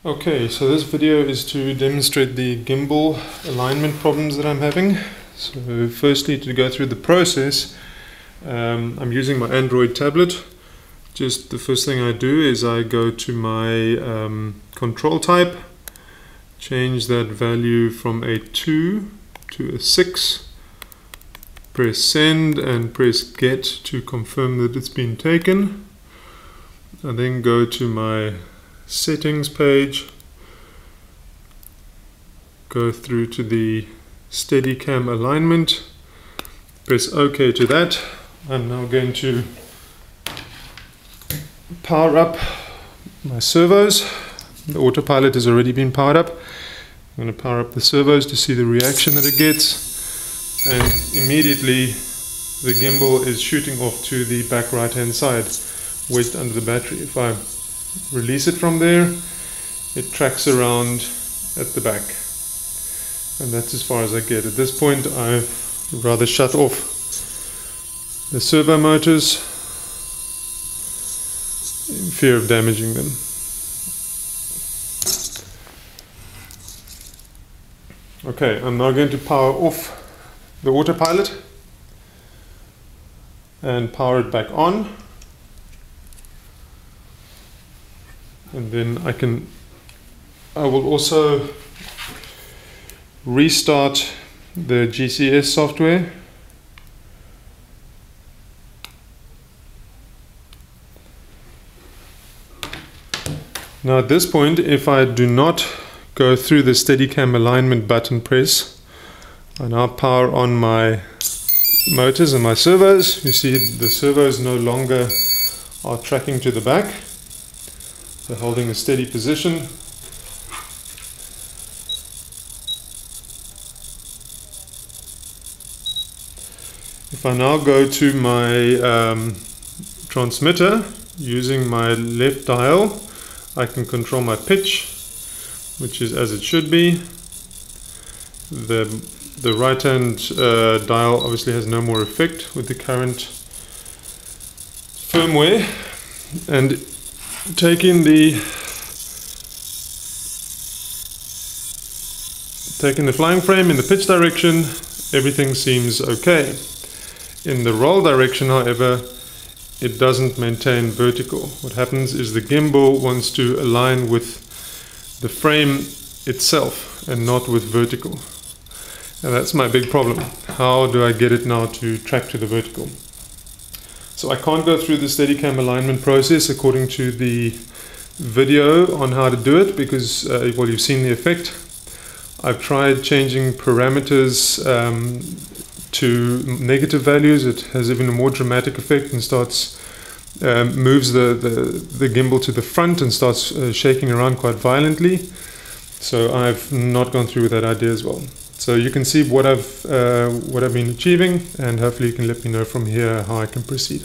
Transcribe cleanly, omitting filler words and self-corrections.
Okay, so this video is to demonstrate the gimbal alignment problems that I'm having. So firstly, to go through the process, I'm using my Android tablet. Just the first thing I do is I go to my control type, change that value from a 2 to a 6, press send and press get to confirm that it's been taken. I then go to my settings page, go through to the Steadicam alignment, press OK to that. I'm now going to power up my servos. The autopilot has already been powered up. I'm going to power up the servos to see the reaction that it gets, and immediately the gimbal is shooting off to the back right hand side, wedged under the battery. If I release it from there, it tracks around at the back, and that's as far as I get. At this point, I'd rather shut off the servo motors in fear of damaging them. Okay, I'm now going to power off the autopilot and power it back on. And then I will also restart the GCS software. Now at this point, if I do not go through the Steadicam alignment button press, I now power on my motors and my servos. You see the servos no longer are tracking to the back. They're holding a steady position. If I now go to my transmitter using my left dial, I can control my pitch, which is as it should be. The right hand dial obviously has no more effect with the current firmware, and taking the flying frame in the pitch direction, everything seems okay. In the roll direction, however, it doesn't maintain vertical. What happens is the gimbal wants to align with the frame itself and not with vertical. And that's my big problem. How do I get it now to track to the vertical? So I can't go through the Steadicam alignment process according to the video on how to do it because, well, you've seen the effect. I've tried changing parameters to negative values. It has even a more dramatic effect and starts moves the gimbal to the front and starts shaking around quite violently. So I've not gone through with that idea as well. So you can see what I've been achieving, and hopefully you can let me know from here how I can proceed.